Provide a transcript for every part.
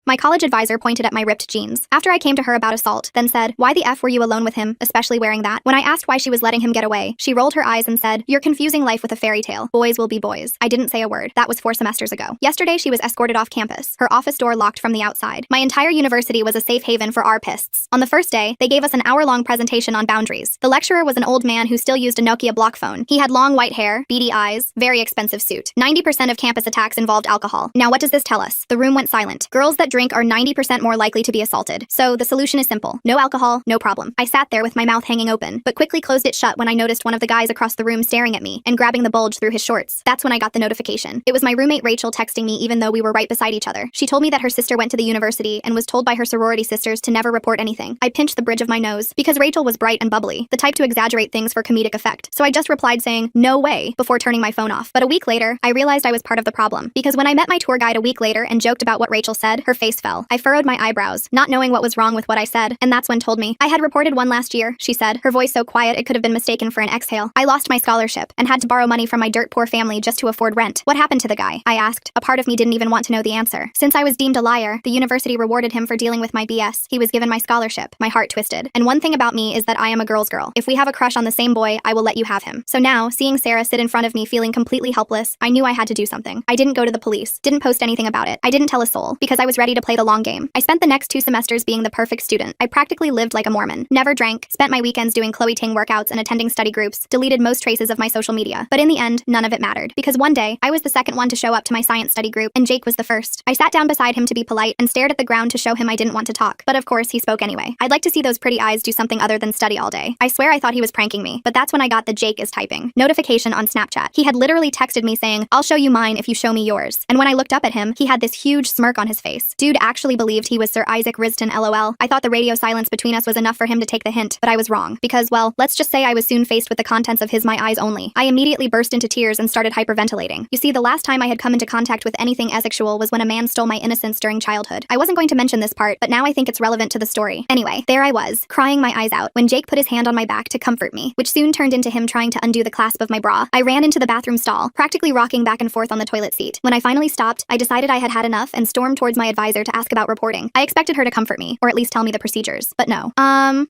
My college advisor pointed at my ripped jeans. After I came to her about assault, then said, "Why the F were you alone with him, especially wearing that?" When I asked why she was letting him get away, she rolled her eyes and said, "You're confusing life with a fairy tale. Boys will be boys." I didn't say a word. That was 4 semesters ago. Yesterday, she was escorted off campus, her office door locked from the outside. My entire university was a safe haven for ARPists. On the first day, they gave us an hour-long presentation on boundaries. The lecturer was an old man who still used a Nokia block phone. He had long white hair, beady eyes, very expensive suit. 90% of campus attacks involved alcohol. Now what does this tell us? The room went silent. Girls that drink are 90% more likely to be assaulted. So the solution is simple. No alcohol, no problem. I sat there with my mouth hanging open, but quickly closed it shut when I noticed one of the guys across the room staring at me and grabbing the bulge through his shorts. That's when I got the notification. It was my roommate Rachel texting me even though we were right beside each other. She told me that her sister went to the university and was told by her sorority sisters to never report anything. I pinched the bridge of my nose because Rachel was bright and bubbly, the type to exaggerate things for comedic effect. So I just replied saying, "No way," before turning my phone off. But a week later, I realized I was part of the problem because when I met my tour guide a week later and joked about what Rachel said, her face fell. I furrowed my eyebrows, not knowing what was wrong with what I said, and that's when told me, "I had reported one last year," she said, her voice so quiet it could have been mistaken for an exhale. "I lost my scholarship and had to borrow money from my dirt poor family just to afford rent." "What happened to the guy?" I asked. A part of me didn't even want to know the answer. Since I was deemed a liar, the university rewarded him for dealing with my BS. He was given my scholarship. My heart twisted. And one thing about me is that I am a girl's girl. If we have a crush on the same boy, I will let you have him. So now, seeing Sarah sit in front of me feeling completely helpless, I knew I had to do something. I didn't go to the police, didn't post anything about it. I didn't tell a soul, because I was ready to play the long game. I spent the next 2 semesters being the perfect student. I practically lived like a Mormon. Never drank, spent my weekends doing Chloe Ting workouts and attending study groups, deleted most traces of my social media. But in the end, none of it mattered, because one day, I was the second one to show up to my science study group, and Jake was the first. I sat down beside him to be polite and stared at the ground to show him I didn't want to talk. But of course, he spoke anyway. "I'd like to see those pretty eyes do something other than study all day." I swear I thought he was pranking me, but that's when I got the Jake is typing notification on Snapchat. He had literally texted me saying, "I'll show you mine if you show me yours." And when I looked up at him, he had this huge smirk on his face. Dude actually believed he was Sir Isaac Riston LOL. I thought the radio silence between us was enough for him to take the hint, but I was wrong. Because, well, let's just say I was soon faced with the contents of his my eyes only. I immediately burst into tears and started hyperventilating. You see, the last time I had come into contact with anything asexual was when a man stole my innocence during childhood. I wasn't going to mention this part, but now I think it's relevant to the story. Anyway, there I was, crying my eyes out, when Jake put his hand on my back to comfort me, which soon turned into him trying to undo the clasp of my bra. I ran into the bathroom stall, practically rocking back and forth on the toilet seat. When I finally stopped, I decided I had had enough and stormed towards my advisor to ask about reporting. I expected her to comfort me, or at least tell me the procedures, but no.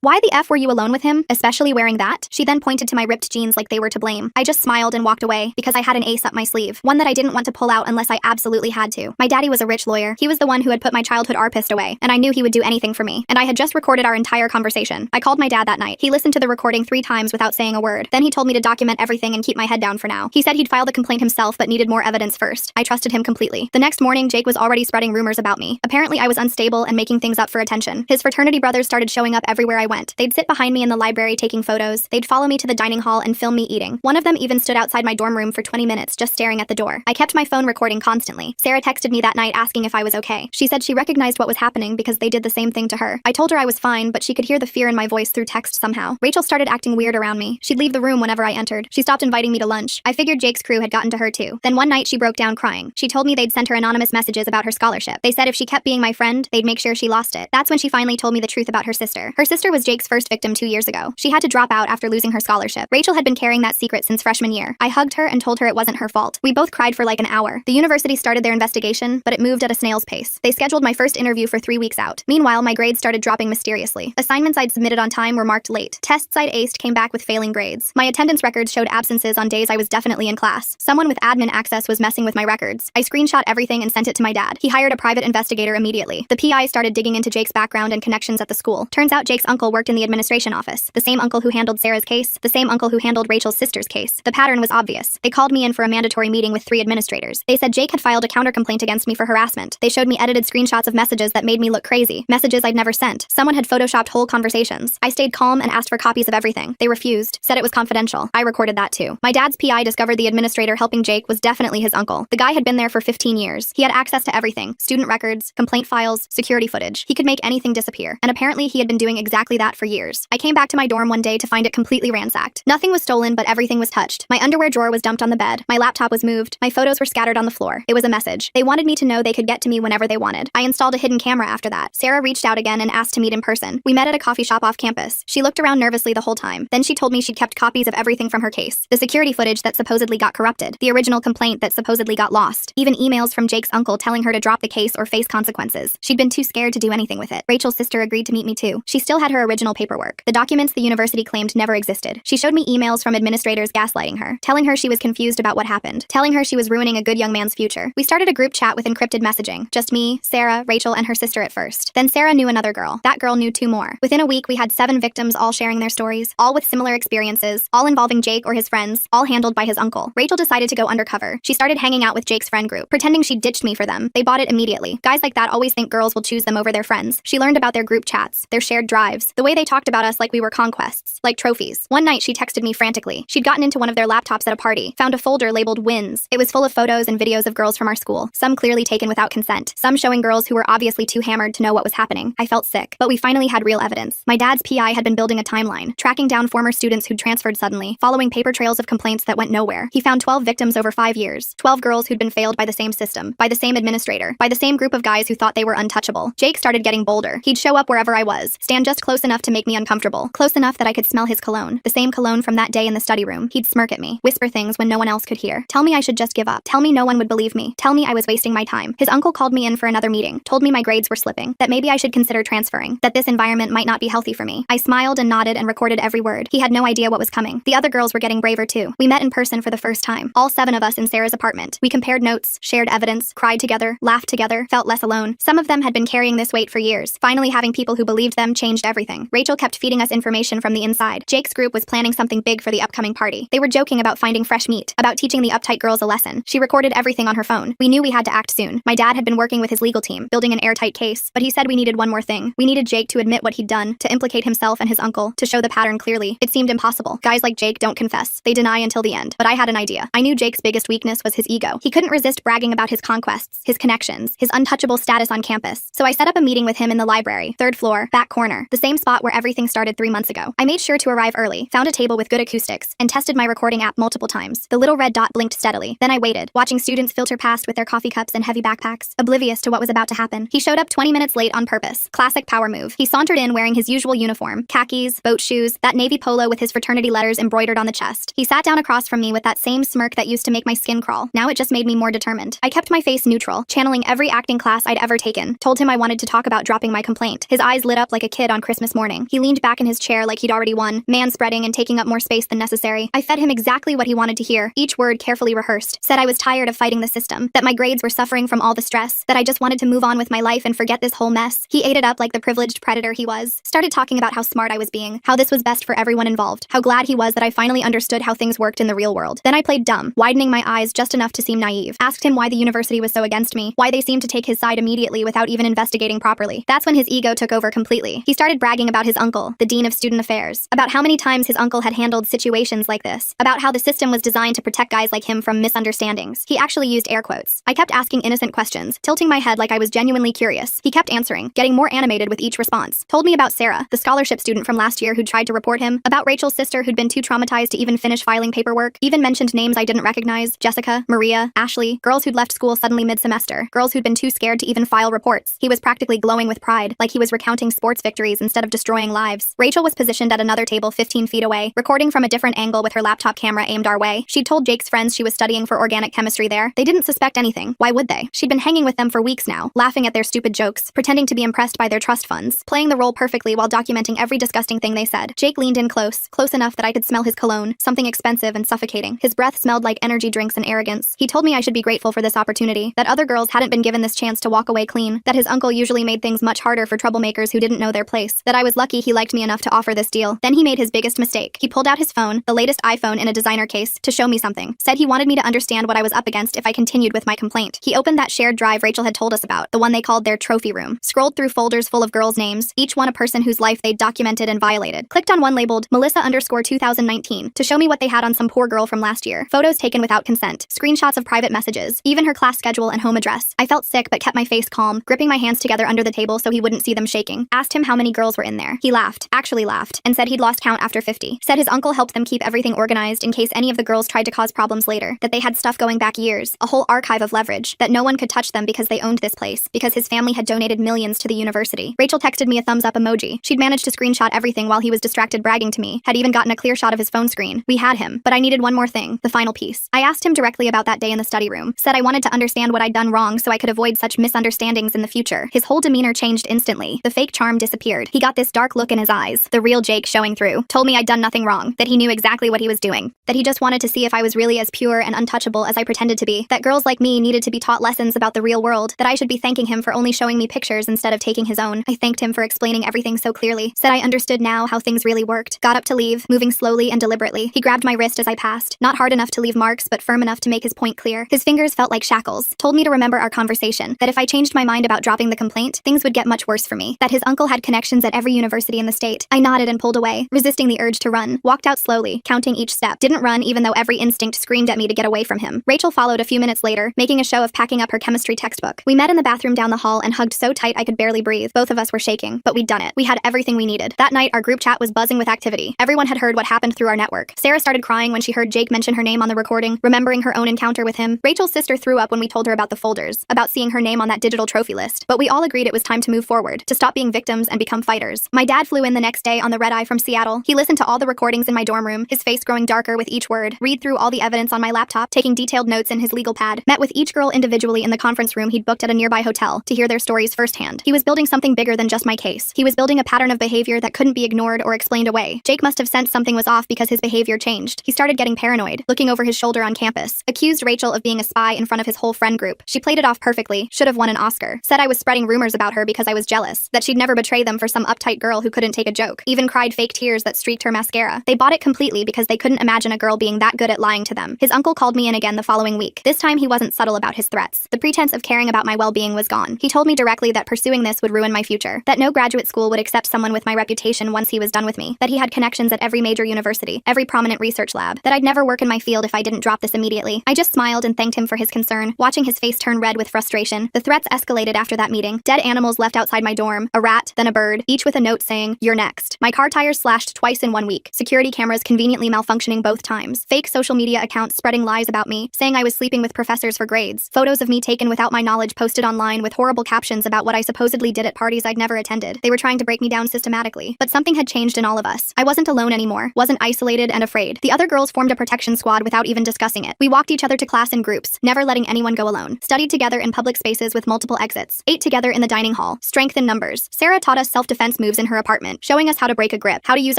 Why the F were you alone with him, especially wearing that?" She then pointed to my ripped jeans like they were to blame. I just smiled and walked away, because I had an ace up my sleeve, one that I didn't want to pull out unless I absolutely had to. My daddy was a rich lawyer. He was the one who had put my childhood ARPist away, and I knew he would do anything for me. And I had just recorded our entire conversation. I called my dad that night. He listened to the recording 3 times without saying a word. Then he told me to document everything and keep my head down for now. He said he'd file the complaint himself but needed more evidence first. I trusted him completely. The next morning, Jake was already spreading rumors about me. Apparently, I was unstable and making things up for attention. His fraternity brothers started showing up everywhere I went. They'd sit behind me in the library taking photos. They'd follow me to the dining hall and film me eating. One of them even stood outside my dorm room for 20 minutes just staring at the door. I kept my phone recording constantly. Sarah texted me that night asking if I was okay. She said she recognized what was happening because they did the same thing to her. I told her I was fine, but she could hear the fear in my voice through text somehow. Rachel started acting weird around me. She'd leave the room whenever I entered. She stopped inviting me to lunch. I figured Jake's crew had gotten to her too. Then one night she broke down crying. She told me they'd sent her anonymous messages about her scholarship. They said if she kept being my friend, they'd make sure she lost it. That's when she finally told me the truth about her sister. Her sister was Jake's first victim 2 years ago. She had to drop out after losing her scholarship. Rachel had been carrying that secret since freshman year. I hugged her and told her it wasn't her fault. We both cried for like an hour. The university started their investigation, but it moved at a snail's pace. They scheduled my first interview for 3 weeks out. Meanwhile, my grades started dropping mysteriously. Assignments I'd submitted on time were marked late. Tests I'd aced came back with failing grades. My attendance records showed absences on days I was definitely in class. Someone with admin access was messing with my records. I screenshot everything and sent it to my dad. He hired a private investigator immediately. The PI started digging into Jake's background and connections at the school. Turns out Jake's uncle worked in the administration office. The same uncle who handled Sarah's case, the same uncle who handled Rachel's sister's case. The pattern was obvious. They called me in for a mandatory meeting with 3 administrators. They said Jake had filed a countercomplaint against me for harassment. They showed me edited screenshots of messages that made me look crazy. Messages I'd never sent. Someone had photoshopped whole conversations. I stayed calm and asked for copies of everything. They refused, said it was confidential. I recorded that too. My dad's PI discovered the administrator helping Jake was definitely his uncle. The guy had been there for 15 years. He had access to everything. Student records, complaint files, security footage. He could make anything disappear. And apparently he had been doing exactly that for years. I came back to my dorm one day to find it completely ransacked. Nothing was stolen, but everything was touched. My underwear drawer was dumped on the bed. My laptop was moved. My photos were scattered on the floor. It was a message. They wanted me to know they could get to me whenever they wanted. I installed a hidden camera after that. Sarah reached out again and asked to meet in person. We met at a coffee shop off campus. She looked around nervously the whole time. Then she told me she'd kept copies of everything from her case. The security footage that supposedly got corrupted. The original complaint that supposedly got lost. Even emails from Jake's uncle telling her to drop the case or face serious consequences. She'd been too scared to do anything with it. Rachel's sister agreed to meet me too. She still had her original paperwork. The documents the university claimed never existed. She showed me emails from administrators gaslighting her, telling her she was confused about what happened, telling her she was ruining a good young man's future. We started a group chat with encrypted messaging. Just me, Sarah, Rachel, and her sister at first. Then Sarah knew another girl. That girl knew 2 more. Within a week, we had 7 victims all sharing their stories, all with similar experiences, all involving Jake or his friends, all handled by his uncle. Rachel decided to go undercover. She started hanging out with Jake's friend group, pretending she'd ditched me for them. They bought it immediately. Guys like that always think girls will choose them over their friends. She learned about their group chats, their shared drives, the way they talked about us like we were conquests, like trophies. One night, she texted me frantically. She'd gotten into one of their laptops at a party, found a folder labeled wins. It was full of photos and videos of girls from our school, some clearly taken without consent, some showing girls who were obviously too hammered to know what was happening. I felt sick, but we finally had real evidence. My dad's PI had been building a timeline, tracking down former students who'd transferred suddenly, following paper trails of complaints that went nowhere. He found 12 victims over 5 years, 12 girls who'd been failed by the same system, by the same administrator, by the same group of guys who thought they were untouchable. Jake started getting bolder. He'd show up wherever I was, stand just close enough to make me uncomfortable, close enough that I could smell his cologne, the same cologne from that day in the study room. He'd smirk at me, whisper things when no one else could hear, tell me I should just give up, tell me no one would believe me, tell me I was wasting my time. His uncle called me in for another meeting, told me my grades were slipping, that maybe I should consider transferring, that this environment might not be healthy for me. I smiled and nodded and recorded every word. He had no idea what was coming. The other girls were getting braver too. We met in person for the first time, all 7 of us in Sarah's apartment. We compared notes, shared evidence, cried together, laughed together, felt less alone. Some of them had been carrying this weight for years. Finally, having people who believed them changed everything. Rachel kept feeding us information from the inside. Jake's group was planning something big for the upcoming party. They were joking about finding fresh meat, about teaching the uptight girls a lesson. She recorded everything on her phone. We knew we had to act soon. My dad had been working with his legal team, building an airtight case, but he said we needed one more thing. We needed Jake to admit what he'd done, to implicate himself and his uncle, to show the pattern clearly. It seemed impossible. Guys like Jake don't confess. They deny until the end. But I had an idea. I knew Jake's biggest weakness was his ego. He couldn't resist bragging about his conquests, his connections, his untouchable status on campus. So I set up a meeting with him in the library, 3rd floor, back corner, the same spot where everything started 3 months ago. I made sure to arrive early, found a table with good acoustics, and tested my recording app multiple times. The little red dot blinked steadily. Then I waited, watching students filter past with their coffee cups and heavy backpacks, oblivious to what was about to happen. He showed up 20 minutes late on purpose. Classic power move. He sauntered in wearing his usual uniform, khakis, boat shoes, that navy polo with his fraternity letters embroidered on the chest. He sat down across from me with that same smirk that used to make my skin crawl. Now it just made me more determined. I kept my face neutral, channeling every acting class I'd ever taken. Told him I wanted to talk about dropping my complaint. His eyes lit up like a kid on Christmas morning. He leaned back in his chair like he'd already won, man-spreading and taking up more space than necessary. I fed him exactly what he wanted to hear, each word carefully rehearsed. Said I was tired of fighting the system, that my grades were suffering from all the stress, that I just wanted to move on with my life and forget this whole mess. He ate it up like the privileged predator he was. Started talking about how smart I was being, how this was best for everyone involved, how glad he was that I finally understood how things worked in the real world. Then I played dumb, widening my eyes just enough to seem naive. Asked him why the university was so against me, why they seemed to take his side immediately without even investigating properly. That's when his ego took over completely. He started bragging about his uncle, the dean of student affairs, about how many times his uncle had handled situations like this, about how the system was designed to protect guys like him from misunderstandings. He actually used air quotes. I kept asking innocent questions, tilting my head like I was genuinely curious. He kept answering, getting more animated with each response. Told me about Sarah, the scholarship student from last year who'd tried to report him, about Rachel's sister who'd been too traumatized to even finish filing paperwork, even mentioned names I didn't recognize, Jessica, Maria, Ashley, girls who'd left school suddenly mid-semester, girls who'd been too scared to even file reports. He was practically glowing with pride, like he was recounting sports victories instead of destroying lives. Rachel was positioned at another table 15 feet away, recording from a different angle with her laptop camera aimed our way. She'd told Jake's friends she was studying for organic chemistry there. They didn't suspect anything. Why would they? She'd been hanging with them for weeks now, laughing at their stupid jokes, pretending to be impressed by their trust funds, playing the role perfectly while documenting every disgusting thing they said. Jake leaned in close enough that I could smell his cologne, something expensive and suffocating. His breath smelled like energy drinks and arrogance. He told me I should be grateful for this opportunity, that other girls hadn't been given this chance to walk away clean, that his uncle usually made things much harder for troublemakers who didn't know their place, that I was lucky he liked me enough to offer this deal. Then he made his biggest mistake. He pulled out his phone, the latest iPhone in a designer case, to show me something. Said he wanted me to understand what I was up against if I continued with my complaint. He opened that shared drive Rachel had told us about, the one they called their trophy room, scrolled through folders full of girls' names, each one a person whose life they'd documented and violated. Clicked on one labeled Melissa_2019 to show me what they had on some poor girl from last year. Photos taken without consent, screenshots of private messages, even her class schedule and home address. I felt sick but kept my face calm, gripping my hands together under the table so he wouldn't see them shaking. Asked him how many girls were in there. He laughed, actually laughed, and said he'd lost count after 50. Said his uncle helped them keep everything organized in case any of the girls tried to cause problems later, that they had stuff going back years, a whole archive of leverage, that no one could touch them because they owned this place, because his family had donated millions to the university. Rachel texted me a thumbs up emoji. She'd managed to screenshot everything while he was distracted bragging to me, had even gotten a clear shot of his phone screen. We had him, but I needed one more thing, the final piece. I asked him directly about that day in the study room, said I wanted to understand what I'd done wrong so I could avoid such such misunderstandings in the future. His whole demeanor changed instantly. The fake charm disappeared. He got this dark look in his eyes, the real Jake showing through. Told me I'd done nothing wrong, that he knew exactly what he was doing, that he just wanted to see if I was really as pure and untouchable as I pretended to be, that girls like me needed to be taught lessons about the real world, that I should be thanking him for only showing me pictures instead of taking his own. I thanked him for explaining everything so clearly, said I understood now how things really worked, got up to leave, moving slowly and deliberately. He grabbed my wrist as I passed, not hard enough to leave marks but firm enough to make his point clear. His fingers felt like shackles, told me to remember our conversation, that if I changed my mind about dropping the complaint, things would get much worse for me, that his uncle had connections at every university in the state. I nodded and pulled away, resisting the urge to run, walked out slowly, counting each step, didn't run even though every instinct screamed at me to get away from him. Rachel followed a few minutes later, making a show of packing up her chemistry textbook. We met in the bathroom down the hall and hugged so tight I could barely breathe. Both of us were shaking, but we'd done it. We had everything we needed. That night, our group chat was buzzing with activity. Everyone had heard what happened through our network. Sarah started crying when she heard Jake mention her name on the recording, remembering her own encounter with him. Rachel's sister threw up when we told her about the folders, about seeing her name on that digital trophy list. But we all agreed it was time to move forward, to stop being victims and become fighters. My dad flew in the next day on the red-eye from Seattle. He listened to all the recordings in my dorm room, his face growing darker with each word, read through all the evidence on my laptop, taking detailed notes in his legal pad, met with each girl individually in the conference room he'd booked at a nearby hotel to hear their stories firsthand. He was building something bigger than just my case. He was building a pattern of behavior that couldn't be ignored or explained away. Jake must have sensed something was off because his behavior changed. He started getting paranoid, looking over his shoulder on campus, accused Rachel of being a spy in front of his whole friend group. She played it off perfectly, should have won an Oscar, said I was spreading rumors about her because I was jealous, that she'd never betray them for some uptight girl who couldn't take a joke, even cried fake tears that streaked her mascara. They bought it completely because they couldn't imagine a girl being that good at lying to them. His uncle called me in again the following week. This time he wasn't subtle about his threats. The pretense of caring about my well-being was gone. He told me directly that pursuing this would ruin my future, that no graduate school would accept someone with my reputation once he was done with me, that he had connections at every major university, every prominent research lab, that I'd never work in my field if I didn't drop this immediately. I just smiled and thanked him for his concern, watching his face turn red with frustration. The threats escalated after that meeting. Dead animals left outside my dorm, a rat, then a bird, each with a note saying, "You're next." My car tires slashed twice in 1 week, security cameras conveniently malfunctioning both times, fake social media accounts spreading lies about me, saying I was sleeping with professors for grades, photos of me taken without my knowledge posted online with horrible captions about what I supposedly did at parties I'd never attended. They were trying to break me down systematically. But something had changed in all of us. I wasn't alone anymore, wasn't isolated and afraid. The other girls formed a protection squad without even discussing it. We walked each other to class in groups, never letting anyone go alone. Studied together in public spaces with multiple exits. Ate together in the dining hall. Strength in numbers. Sarah taught us self-defense moves in her apartment, showing us how to break a grip, how to use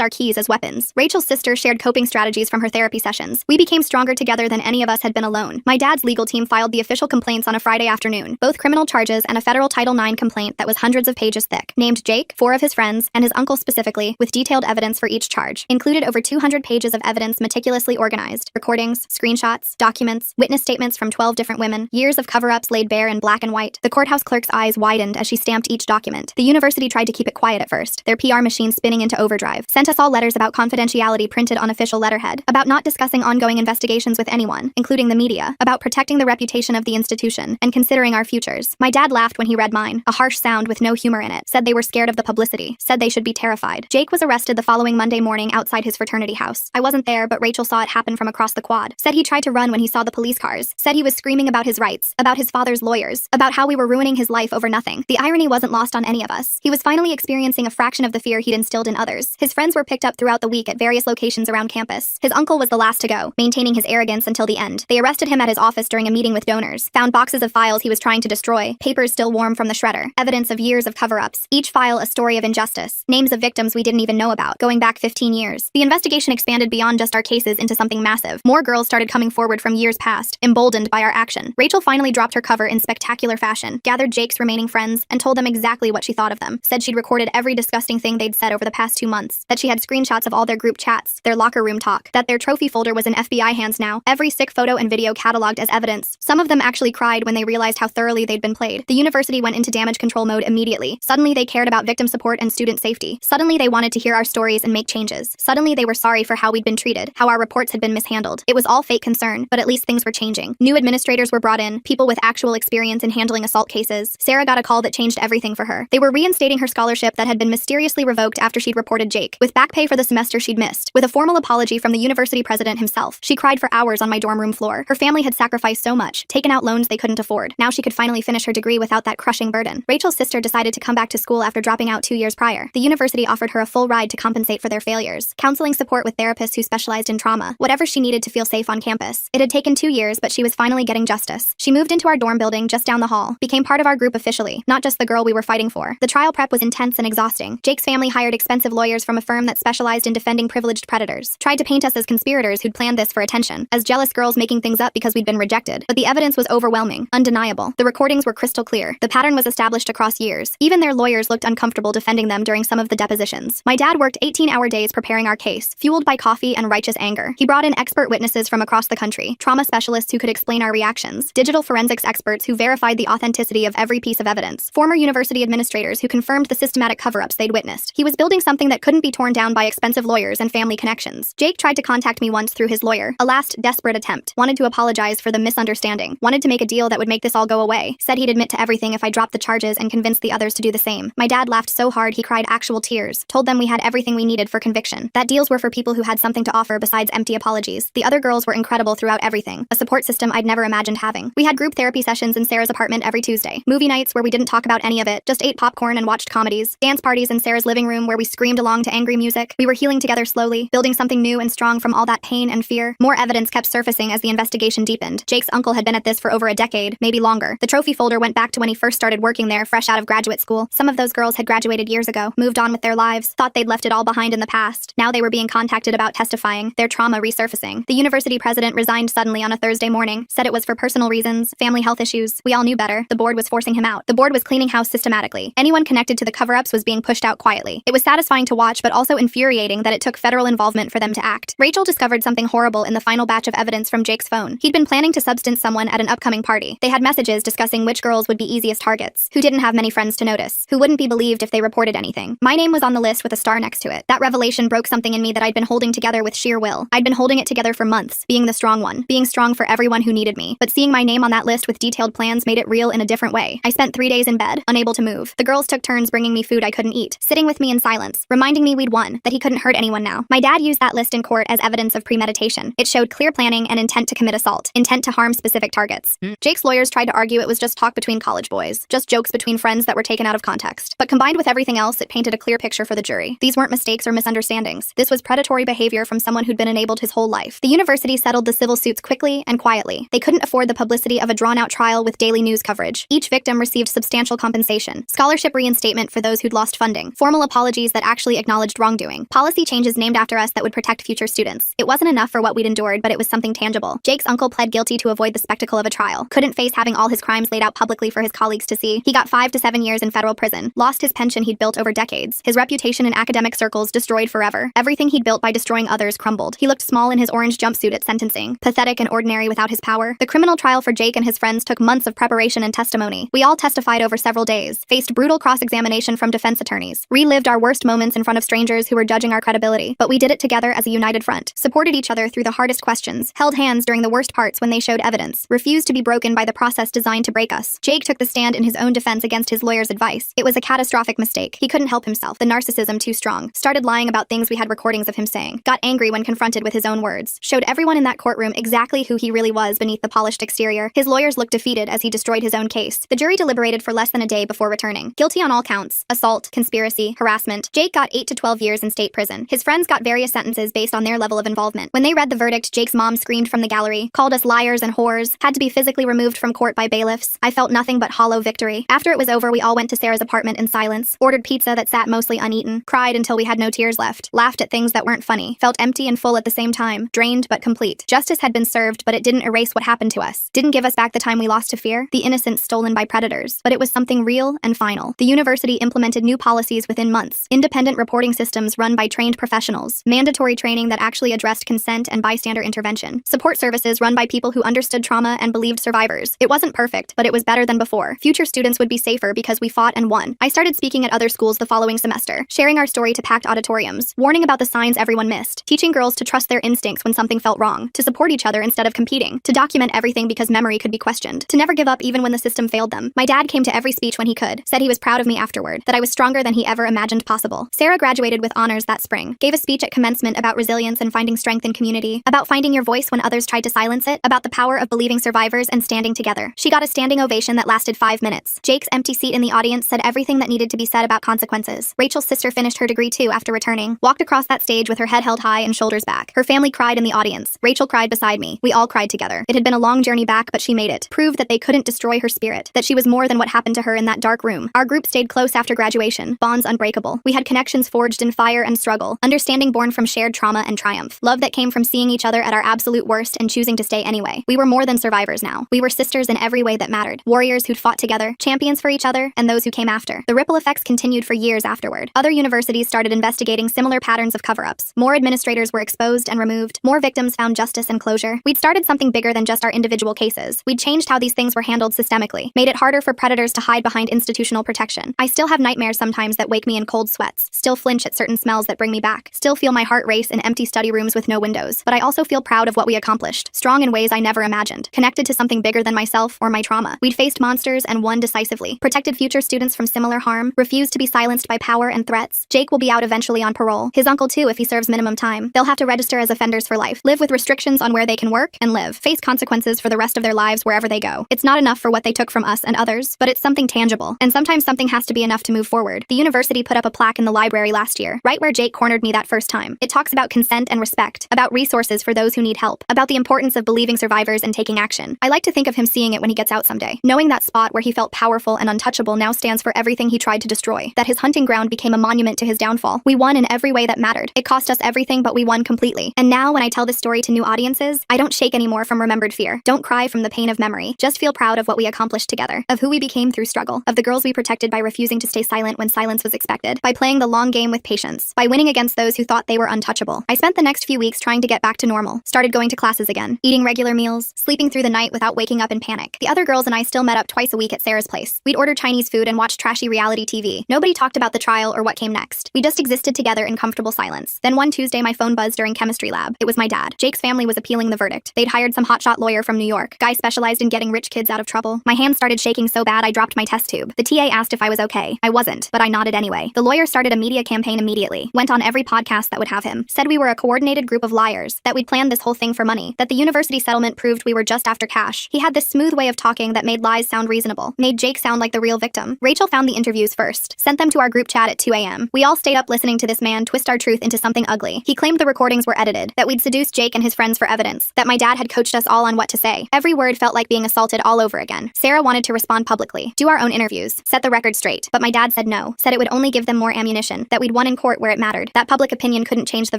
our keys as weapons. Rachel's sister shared coping strategies from her therapy sessions. We became stronger together than any of us had been alone. My dad's legal team filed the official complaints on a Friday afternoon, both criminal charges and a federal Title IX complaint that was hundreds of pages thick. Named Jake, 4 of his friends, and his uncle specifically, with detailed evidence for each charge. Included over 200 pages of evidence meticulously organized. Recordings, screenshots, documents, witness statements from 12 different women, years of cover-ups laid bare in black and white. The courthouse clerk's eyes widened as she stamped each document. The university tried to keep it quiet at first, their PR machine spinning into overdrive. Sent us all letters about confidentiality printed on official letterhead, about not discussing ongoing investigations with anyone, including the media, about protecting the reputation of the institution, and considering our futures. My dad laughed when he read mine, a harsh sound with no humor in it, said they were scared of the publicity, said they should be terrified. Jake was arrested the following Monday morning outside his fraternity house. I wasn't there, but Rachel saw it happen from across the quad. Said he tried to run when he saw the police cars. Said he was screaming about his rights, about his father's lawyers, about how we were ruining his life over nothing. The irony wasn't lost on any of us. He was finally experiencing a fraction of the fear he'd instilled in others. His friends were picked up throughout the week at various locations around campus. His uncle was the last to go, maintaining his arrogance until the end. They arrested him at his office during a meeting with donors, found boxes of files he was trying to destroy, papers still warm from the shredder, evidence of years of cover-ups, each file a story of injustice, names of victims we didn't even know about, going back 15 years. The investigation expanded beyond just our cases into something massive. More girls started coming forward from years past, emboldened by our action. Rachel finally dropped her cover in spectacular fashion, gathered Jake's remaining friends, and told them exactly what she thought of them. Said she'd recorded every disgusting thing they'd said over the past 2 months, that she had screenshots of all their group chats, their locker room talk, that their trophy folder was in FBI hands now, every sick photo and video cataloged as evidence. Some of them actually cried when they realized how thoroughly they'd been played. The university went into damage control mode immediately. Suddenly they cared about victim support and student safety. Suddenly they wanted to hear our stories and make changes. Suddenly they were sorry for how we'd been treated, how our reports had been mishandled. It was all fake concern, but at least things were changing. New administrators were brought in, people with actual experience in handling assault cases. Sarah got a call that changed everything for her. They were reinstating her scholarship that had been mysteriously revoked after she'd reported Jake, with back pay for the semester she'd missed, with a formal apology from the university president himself. She cried for hours on my dorm room floor. Her family had sacrificed so much, taken out loans they couldn't afford. Now she could finally finish her degree without that crushing burden. Rachel's sister decided to come back to school after dropping out 2 years prior. The university offered her a full ride to compensate for their failures. Counseling support with therapists who specialized in trauma, whatever she needed to feel safe on campus. It had taken 2 years, but she was finally getting justice. She moved into our dorm building just down the hall, became part of our group officially, not just the girl we were fighting for. The trial prep was intense and exhausting. Jake's family hired expensive lawyers from a firm that specialized in defending privileged predators. Tried to paint us as conspirators who'd planned this for attention, as jealous girls making things up because we'd been rejected. But the evidence was overwhelming, undeniable. The recordings were crystal clear. The pattern was established across years. Even their lawyers looked uncomfortable defending them during some of the depositions. My dad worked 18-hour days preparing our case, fueled by coffee and righteous anger. He brought in expert witnesses from across the country, trauma specialists who could explain our reactions, digital forensics experts who verified the authenticity of every piece of evidence, former university administrators who confirmed the systematic cover-ups they'd witnessed. He was building something that couldn't be torn down by expensive lawyers and family connections. Jake tried to contact me once through his lawyer, a last desperate attempt. Wanted to apologize for the misunderstanding. Wanted to make a deal that would make this all go away. Said he'd admit to everything if I dropped the charges and convinced the others to do the same. My dad laughed so hard he cried actual tears. Told them we had everything we needed for conviction. That deals were for people who had something to offer besides empty apologies. The other girls were incredible throughout everything. A support system I'd never imagined having. We had group therapy sessions in Sarah's apartment every Tuesday. Movie nights where we didn't talk about any of it, just ate popcorn and watched comedies. Dance parties in Sarah's living room where we screamed along to angry music. We were healing together slowly, building something new and strong from all that pain and fear. More evidence kept surfacing as the investigation deepened. Jake's uncle had been at this for over a decade, maybe longer. The trophy folder went back to when he first started working there, fresh out of graduate school. Some of those girls had graduated years ago, moved on with their lives, thought they'd left it all behind in the past. Now they were being contacted about testifying, their trauma resurfacing. The university president resigned suddenly on a Thursday morning, said it was for personal reasons, family health issues. We all knew better. The board was forcing him out. The board was cleaning house systematically. Anyone connected to the cover-ups was being pushed out quietly. It was satisfying to watch, but also infuriating that it took federal involvement for them to act. Rachel discovered something horrible in the final batch of evidence from Jake's phone. He'd been planning to substance someone at an upcoming party. They had messages discussing which girls would be easiest targets, who didn't have many friends to notice, who wouldn't be believed if they reported anything. My name was on the list with a star next to it. That revelation broke something in me that I'd been holding together with sheer will. I'd been holding it together for months, being the strong one, being strong for everyone who needed me. But seeing my name on that list with detailed plans made it real in a different way. I spent 3 days in bed, unable to move. The girls took turns bringing me food I couldn't eat, sitting with me in silence, reminding me we'd won, that he couldn't hurt anyone now. My dad used that list in court as evidence of premeditation. It showed clear planning and intent to commit assault, intent to harm specific targets. Jake's lawyers tried to argue it was just talk between college boys, just jokes between friends that were taken out of context. But combined with everything else, it painted a clear picture for the jury. These weren't mistakes or misunderstandings. This was predatory behavior from someone who'd been enabled his whole life. The university settled the civil suits quickly and quietly. They couldn't afford the publicity of a drawn-out trial with daily news coverage. Each victim received substantial compensation, scholarship reinstatement for those who'd lost funding, formal apologies that actually acknowledged wrongdoing, policy changes named after us that would protect future students. It wasn't enough for what we'd endured, but it was something tangible. Jake's uncle pled guilty to avoid the spectacle of a trial. Couldn't face having all his crimes laid out publicly for his colleagues to see. He got 5 to 7 years in federal prison, lost his pension he'd built over decades, his reputation in academic circles destroyed forever. Everything he'd built by destroying others crumbled. He looked small in his orange jumpsuit at sentencing, pathetic and ordinary without his power. The criminal trial for Jake and his friends took months of preparation and testimony. We all testified over several days, faced brutal cross-examination from defense attorneys, relived our worst moments in front of strangers who were judging our credibility, but we did it together as a united front, supported each other through the hardest questions, held hands during the worst parts when they showed evidence, refused to be broken by the process designed to break us. Jake took the stand in his own defense against his lawyer's advice. It was a catastrophic mistake. He couldn't help himself, the narcissism too strong, started lying about things we had recordings of him saying, got angry when confronted with his own words, showed everyone in that courtroom exactly who he really was beneath the polished exterior. His lawyers looked defeated as he destroyed his own case. The jury deliberated for less than a day before returning. Guilty on all counts: assault, conspiracy, harassment. Jake got 8 to 12 years in state prison. His friends got various sentences based on their level of involvement. When they read the verdict, Jake's mom screamed from the gallery, called us liars and whores, had to be physically removed from court by bailiffs. I felt nothing but hollow victory. After it was over, we all went to Sarah's apartment in silence, ordered pizza that sat mostly uneaten, cried until we had no tears left, laughed at things that weren't funny, felt empty and full at the same time, drained but complete. Justice had been served, but it didn't erase what happened to us. Didn't give us back the time we lost to fear, the innocence stolen by predators. But it was something real and final. The university implemented new policies within months, independent reporting systems run by trained professionals, mandatory training that actually addressed consent and bystander intervention, support services run by people who understood trauma and believed survivors. It wasn't perfect, but it was better than before. Future students would be safer because we fought and won. I started speaking at other schools the following semester, sharing our story to packed auditoriums, warning about the signs everyone missed, teaching girls to trust their instincts when something felt wrong, to support each other instead of competing, to document everything because memory could be questioned, to never give up even when the system failed them. My dad came to every speech when he could, said he was proud of me afterward, that I was stronger than he ever imagined possible. Sarah graduated with honors that spring, gave a speech at commencement about resilience and finding strength in community, about finding your voice when others tried to silence it, about the power of believing survivors and standing together. She got a standing ovation that lasted 5 minutes. Jake's empty seat in the audience said everything that needed to be said about consequences. Rachel's sister finished her degree too after returning, walked across that stage with her head held high and shoulders back. Her family cried in the audience. Rachel cried beside me. We all cried together. It had been a long journey back, but she made it. Proved that they couldn't destroy destroy her spirit, that she was more than what happened to her in that dark room. Our group stayed close after graduation, bonds unbreakable. We had connections forged in fire and struggle, understanding born from shared trauma and triumph, love that came from seeing each other at our absolute worst and choosing to stay anyway. We were more than survivors now. We were sisters in every way that mattered, warriors who'd fought together, champions for each other, and those who came after. The ripple effects continued for years afterward. Other universities started investigating similar patterns of cover-ups. More administrators were exposed and removed. More victims found justice and closure. We'd started something bigger than just our individual cases. We'd changed how these things were handled systemically, made it harder for predators to hide behind institutional protection. I still have nightmares sometimes that wake me in cold sweats, still flinch at certain smells that bring me back, still feel my heart race in empty study rooms with no windows. But I also feel proud of what we accomplished, strong in ways I never imagined, connected to something bigger than myself or my trauma. We'd faced monsters and won decisively, protected future students from similar harm, refused to be silenced by power and threats. Jake will be out eventually on parole. His uncle too if he serves minimum time. They'll have to register as offenders for life, live with restrictions on where they can work and live, face consequences for the rest of their lives wherever they go. It's not enough for what they took from us and others, but it's something tangible. And sometimes something has to be enough to move forward. The university put up a plaque in the library last year, right where Jake cornered me that first time. It talks about consent and respect, about resources for those who need help, about the importance of believing survivors and taking action. I like to think of him seeing it when he gets out someday, knowing that spot where he felt powerful and untouchable now stands for everything he tried to destroy, that his hunting ground became a monument to his downfall. We won in every way that mattered. It cost us everything, but we won completely. And now when I tell this story to new audiences, I don't shake anymore from remembered fear. Don't cry from the pain of memory. Just feel proud of what we accomplished together, of who we became through struggle, of the girls we protected by refusing to stay silent when silence was expected, by playing the long game with patience, by winning against those who thought they were untouchable. I spent the next few weeks trying to get back to normal, started going to classes again, eating regular meals, sleeping through the night without waking up in panic. The other girls and I still met up twice a week at Sarah's place. We'd order Chinese food and watch trashy reality TV. Nobody talked about the trial or what came next. We just existed together in comfortable silence. Then one Tuesday my phone buzzed during chemistry lab. It was my dad. Jake's family was appealing the verdict. They'd hired some hotshot lawyer from New York. Guy specialized in getting rich kids out of trouble. My hands started shaking so bad I dropped my test tube. The TA asked if I was okay. I wasn't, but I nodded anyway. The lawyer started a media campaign immediately. Went on every podcast that would have him. Said we were a coordinated group of liars, that we'd planned this whole thing for money, that the university settlement proved we were just after cash. He had this smooth way of talking that made lies sound reasonable, made Jake sound like the real victim. Rachel found the interviews first, sent them to our group chat at 2 a.m. We all stayed up listening to this man twist our truth into something ugly. He claimed the recordings were edited, that we'd seduced Jake and his friends for evidence, that my dad had coached us all on what to say. Every word felt like being assaulted all over again. Sarah wanted to respond publicly, do our own interviews, set the record straight, but my dad said no, said it would only give them more ammunition, that we'd won in court where it mattered, that public opinion couldn't change the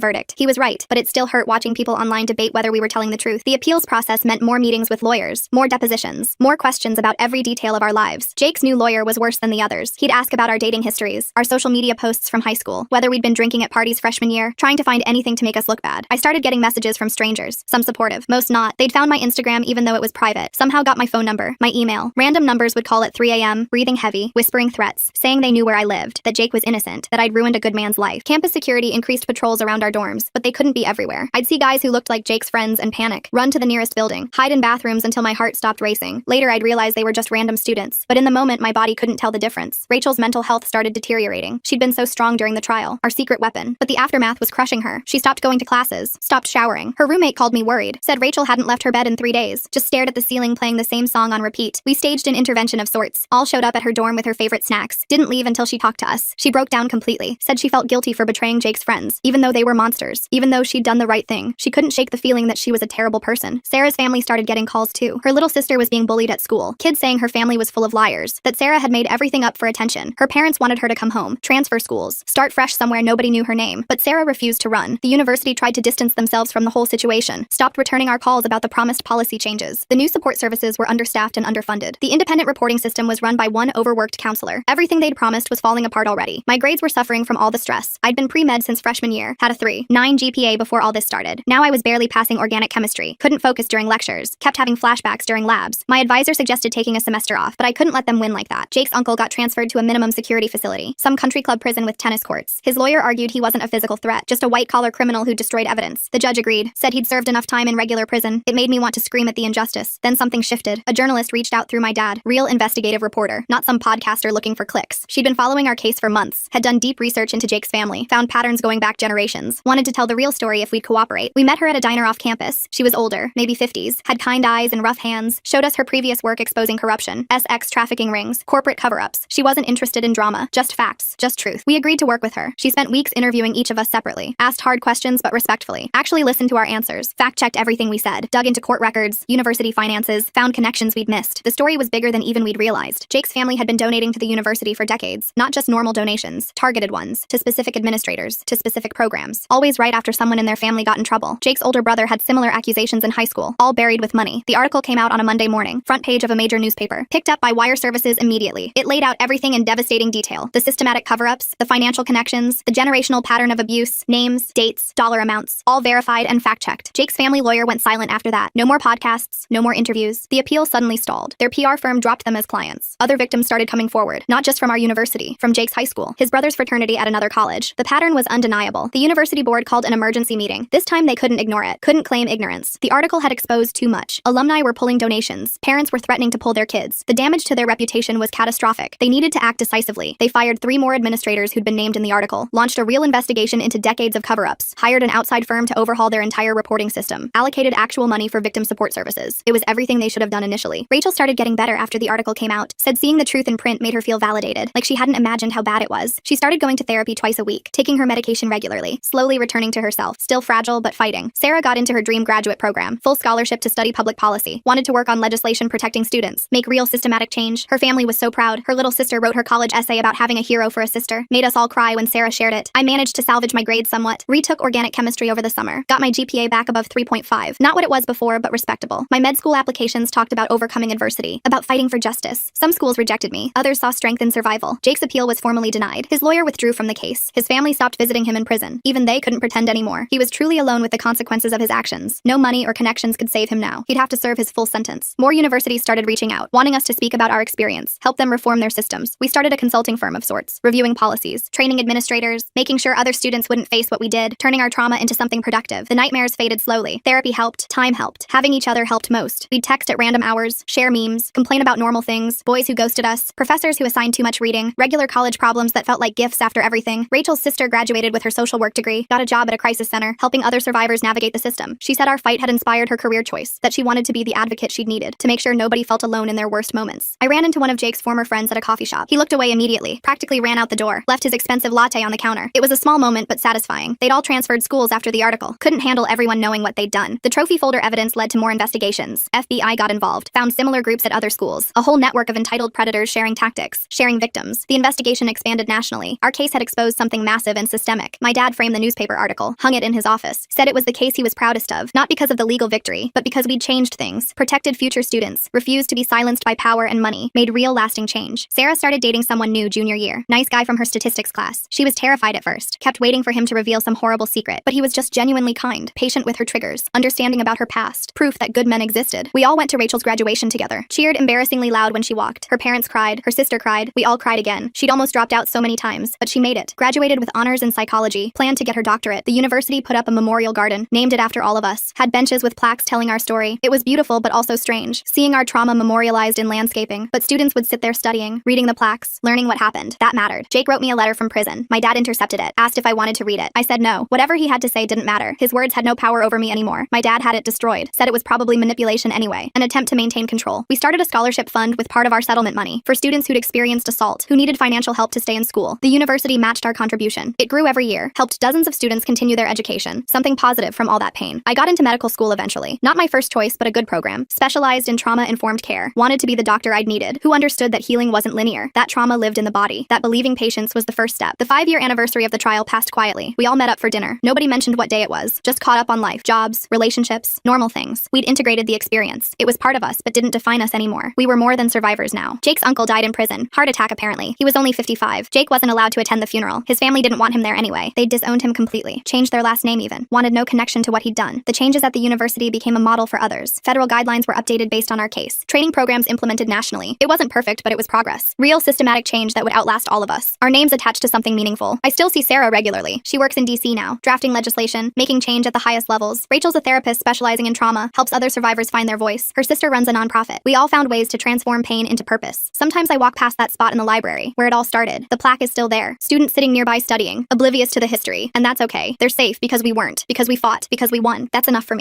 verdict. He was right, but it still hurt watching people online debate whether we were telling the truth. The appeals process meant more meetings with lawyers, more depositions, more questions about every detail of our lives. Jake's new lawyer was worse than the others. He'd ask about our dating histories, our social media posts from high school, whether we'd been drinking at parties freshman year, trying to find anything to make us look bad. I started getting messages from strangers, some supportive, most not. They'd found my Instagram even though it was private, somehow got my phone number, my email. Random numbers would call at 3 a.m., breathing heavy, whispering threats, saying they knew where I lived, that Jake was innocent, that I'd ruined a good man's life. Campus security increased patrols around our dorms, but they couldn't be everywhere. I'd see guys who looked like Jake's friends and panic, run to the nearest building, hide in bathrooms until my heart stopped racing. Later I'd realize they were just random students, but in the moment my body couldn't tell the difference. Rachel's mental health started deteriorating. She'd been so strong during the trial, our secret weapon, but the aftermath was crushing her. She stopped going to classes, stopped showering. Her roommate called me worried, said Rachel hadn't left her bed in 3 days, just stared at the ceiling playing the same song on repeat. We staged an intervention of sorts, all showed up at her dorm with her favorite snacks, didn't leave until she talked to us. She broke down completely, said she felt guilty for betraying Jake's friends, even though they were monsters, even though she'd done the right thing. She couldn't shake the feeling that she was a terrible person. Sarah's family started getting calls too. Her little sister was being bullied at school, kids saying her family was full of liars, that Sarah had made everything up for attention. Her parents wanted her to come home, transfer schools, start fresh somewhere nobody knew her name, but Sarah refused to run. The university tried to distance themselves from the whole situation, stopped returning our calls about the promised policy changes. The new support services were understaffed and underfunded. The independent reporting system was run by one overworked counselor. Everything they'd promised was falling apart already. My grades were suffering from all the stress. I'd been pre-med since freshman year, had a 3.9 GPA before all this started. Now I was barely passing organic chemistry, couldn't focus during lectures, kept having flashbacks during labs. My advisor suggested taking a semester off, but I couldn't let them win like that. Jake's uncle got transferred to a minimum security facility, some country club prison with tennis courts. His lawyer argued he wasn't a physical threat, just a white-collar criminal who destroyed evidence. The judge agreed, said he'd served enough time in regular prison. It made me want to scream at the injustice. Then something shifted. A journalist reached out through my dad, real investigative reporter, not some podcaster looking for clicks. She'd been following our case for months, had done deep research into Jake's family, found patterns going back generations, wanted to tell the real story if we'd cooperate. We met her at a diner off campus. She was older, maybe 50s, had kind eyes and rough hands, showed us her previous work exposing corruption, SX trafficking rings, corporate cover-ups. She wasn't interested in drama, just facts, just truth. We agreed to work with her. She spent weeks interviewing each of us separately, asked hard questions but respectfully, actually listened to our answers, fact-checked everything we said, dug into court records, university finances, found connections we we'd missed. The story was bigger than even we'd realized. Jake's family had been donating to the university for decades, not just normal donations, targeted ones, to specific administrators, to specific programs, always right after someone in their family got in trouble. Jake's older brother had similar accusations in high school, all buried with money. The article came out on a Monday morning, front page of a major newspaper, picked up by wire services immediately. It laid out everything in devastating detail: the systematic cover-ups, the financial connections, the generational pattern of abuse, names, dates, dollar amounts, all verified and fact-checked. Jake's family lawyer went silent after that. No more podcasts, no more interviews. The appeal suddenly stalled. Their PR firm dropped them as clients. Other victims started coming forward, not just from our university, from Jake's high school, his brother's fraternity at another college. The pattern was undeniable. The university board called an emergency meeting. This time they couldn't ignore it, couldn't claim ignorance. The article had exposed too much. Alumni were pulling donations. Parents were threatening to pull their kids. The damage to their reputation was catastrophic. They needed to act decisively. They fired 3 more administrators who'd been named in the article, launched a real investigation into decades of cover-ups, hired an outside firm to overhaul their entire reporting system, allocated actual money for victim support services. It was everything they should have done initially. Rachel started getting better after the article came out, said seeing the truth in print made her feel validated, like she hadn't imagined how bad it was. She started going to therapy twice a week, taking her medication regularly, slowly returning to herself, still fragile but fighting. Sarah got into her dream graduate program, full scholarship to study public policy, wanted to work on legislation protecting students, make real systematic change. Her family was so proud. Her little sister wrote her college essay about having a hero for a sister, made us all cry when Sarah shared it. I managed to salvage my grades somewhat, retook organic chemistry over the summer, got my GPA back above 3.5. Not what it was before, but respectable. My med school applications talked about overcoming adversity, about fighting for justice. Some schools rejected me, others saw strength in survival. Jake's appeal was formally denied. His lawyer withdrew from the case. His family stopped visiting him in prison. Even they couldn't pretend anymore. He was truly alone with the consequences of his actions. No money or connections could save him now. He'd have to serve his full sentence. More universities started reaching out, wanting us to speak about our experience, help them reform their systems. We started a consulting firm of sorts, reviewing policies, training administrators, making sure other students wouldn't face what we did, turning our trauma into something productive. The nightmares faded slowly. Therapy helped. Time helped. Having each other helped most. We'd text at random hours, share memes, complain about normal things, boys who ghosted us, professors who assigned too much reading, regular college problems that felt like gifts after everything. Rachel's sister graduated with her social work degree, got a job at a crisis center, helping other survivors navigate the system. She said our fight had inspired her career choice, that she wanted to be the advocate she'd needed, to make sure nobody felt alone in their worst moments. I ran into one of Jake's former friends at a coffee shop. He looked away immediately, practically ran out the door, left his expensive latte on the counter. It was a small moment but satisfying. They'd all transferred schools after the article. Couldn't handle everyone knowing what they'd done. The trophy folder evidence led to more investigations. FBI got involved, found similar groups at other schools. A whole network of entitled predators sharing tactics, sharing victims. The investigation expanded nationally. Our case had exposed something massive and systemic. My dad framed the newspaper article, hung it in his office, said it was the case he was proudest of, not because of the legal victory, but because we'd changed things, protected future students, refused to be silenced by power and money, made real lasting change. Sarah started dating someone new junior year. Nice guy from her statistics class. She was terrified at first, kept waiting for him to reveal some horrible secret, but he was just genuinely kind, patient with her triggers, understanding about her past, proof that good men existed. We all went to Rachel's graduation together, cheered embarrassingly loud when she walked. Her parents cried, her sister cried, we all cried again. She'd almost dropped out so many times, but she made it. Graduated with honors in psychology, planned to get her doctorate. The university put up a memorial garden, named it after all of us, had benches with plaques telling our story. It was beautiful but also strange, seeing our trauma memorialized in landscaping, but students would sit there studying, reading the plaques, learning what happened. That mattered. Jake wrote me a letter from prison. My dad intercepted it, asked if I wanted to read it. I said no. Whatever he had to say didn't matter. His words had no power over me anymore. My dad had it destroyed, said it was probably manipulation anyway, an attempt to maintain control. We started a scholarship fund with part of our settlement money for students who'd experienced assault, who needed financial help to stay in school. The university matched our contribution. It grew every year, helped dozens of students continue their education, something positive from all that pain. I got into medical school eventually. Not my first choice, but a good program. Specialized in trauma-informed care. Wanted to be the doctor I'd needed, who understood that healing wasn't linear, that trauma lived in the body, that believing patients was the first step. The 5-year anniversary of the trial passed quietly. We all met up for dinner. Nobody mentioned what day it was, just caught up on life, jobs, relationships, normal things. We'd integrated the experience. It was part of us, but didn't define us anymore. We were more than survivors now. Jake's uncle died in prison. Heart attack apparently. He was only 55. Jake wasn't allowed to attend the funeral. His family didn't want him there anyway. They'd disowned him completely. Changed their last name even. Wanted no connection to what he'd done. The changes at the university became a model for others. Federal guidelines were updated based on our case. Training programs implemented nationally. It wasn't perfect, but it was progress. Real systematic change that would outlast all of us. Our names attached to something meaningful. I still see Sarah regularly. She works in DC now, drafting legislation, making change at the highest levels. Rachel's a therapist specializing in trauma, helps other survivors find their voice. Her sister runs a nonprofit. We all found ways to transform pain into purpose. Sometimes I walk past that spot in the library, where it all started. The plaque is still there. Students sitting nearby studying, oblivious to the history. And that's okay. They're safe because we weren't, because we fought, because we won. That's enough for me.